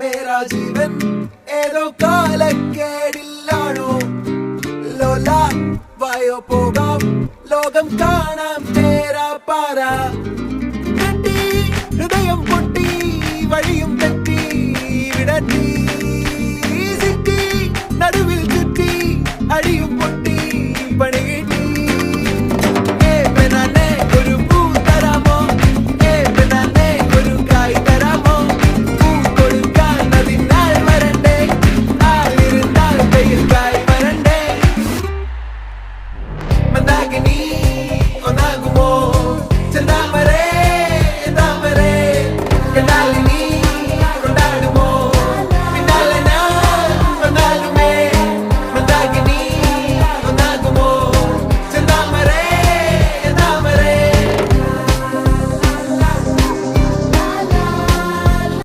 മേരാ ജീവൻ ഏതോ കാലക്കേടില്ലാണോ ലോല വായോ പോകാം ലോകം കാണാം തേരാ പാര ഹൃദയം പൊട്ടി